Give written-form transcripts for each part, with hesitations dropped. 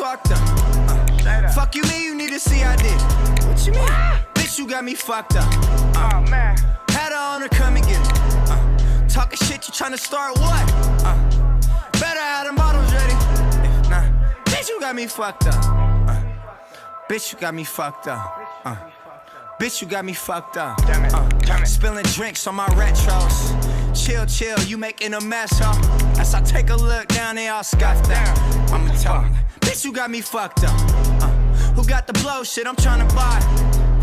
fucked up. Fuck you mean you need to see I did. What you mean? Bitch, you got me fucked up. Oh man. Had her on her, come and get it. Talking shit, you tryna start what? Better have them bottles ready. Nah, bitch, you got me fucked up. Bitch, you got me fucked up. Bitch, you got me fucked up. Damn it. Spilling drinks on my retros. Chill, you making a mess, huh? As I take a look down, they all scuffed down. I'ma tell them, bitch, you got me fucked up. Who got the blow shit I'm tryna buy?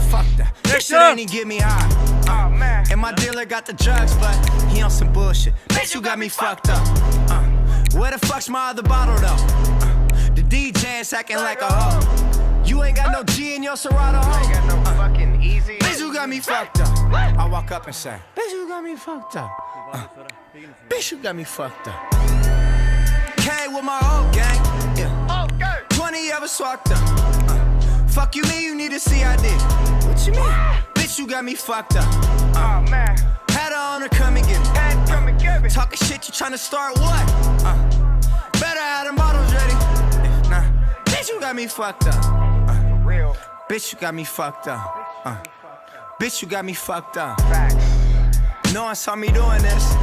Fuck that. This shit ain't even get me high. Oh man. And my dealer got the drugs, but he on some bullshit. Bitch, you got me fucked up. Where the fuck's my other bottle though? The DJ's acting like a hoe. You ain't got no G in your Serato, I ain't got no fucking easy. bitch, you got me fucked up. I walk up and say, bitch, you got me fucked up. Bitch, you got me fucked up. Came with my old gang, yeah. Okay. 20 of us swapped up. Fuck you mean you need to see I did. What you mean? Bitch, you got me fucked up. Oh man. Had her on her, come and get it. Hey, come and get me. Talking shit, you tryna start what? Better have them bottles ready. Nah, bitch, you got me fucked up. Real. Bitch, you got me fucked up. Bitch, you got me fucked up. Facts. No one saw me doing this.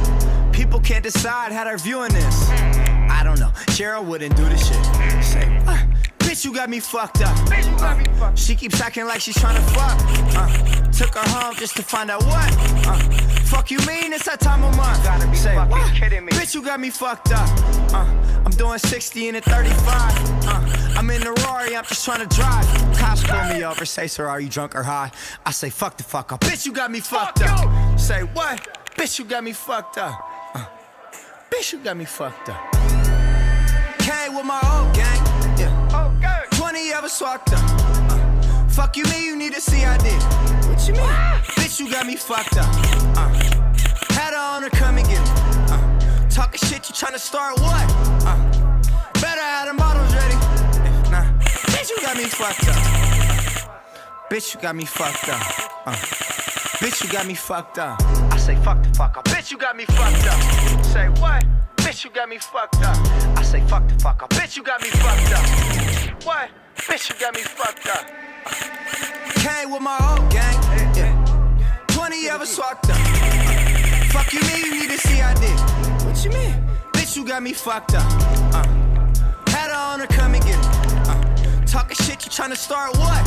People can't decide how they're viewing this. I don't know, Cheryl wouldn't do this shit. Say, what? Bitch, you got me fucked up. Bitch, you got me fucked. She keeps acting like she's tryna fuck. Took her home just to find out what. Fuck you mean it's that time of month. Gotta be Say, fucking what? kidding me. Bitch, you got me fucked up. I'm doing 60 in a 35. I'm in the Rari, I'm just tryna drive. Cops pull me over, say, sir, are you drunk or high? I say, fuck the fuck up. Bitch, you got me fucked Fuck up. Say, what? Bitch, you got me fucked up. Bitch, you got me fucked up. Came with my old gang, yeah. Okay. 20 of us swapped up. Fuck you mean you need to see I did. What you mean? Bitch, you got me fucked up. Had her on her, come and get it. Talking shit, you tryna start what? Better have them bottles ready. Nah, bitch, you got me fucked up. Bitch, you got me fucked up. Bitch, you got me fucked up. I say fuck the fuck up. Bitch, you got me fucked up. Say what? Bitch, you got me fucked up. I say fuck the fuck up. Bitch, you got me fucked up. What? Bitch, you got me fucked up. Came with my old gang, yeah. 20 of us swapped up. Fuck you mean you need to see I did. What you mean? Bitch, you got me fucked up. Had her on her, come and get it. Talking shit, you tryna start what?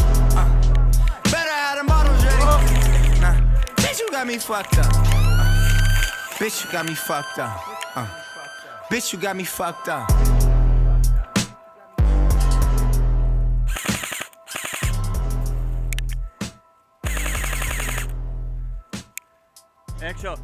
Better have them bottles ready. Nah, bitch, you got me fucked up. Bitch, you got me fucked up. Bitch, you got me fucked up. Action.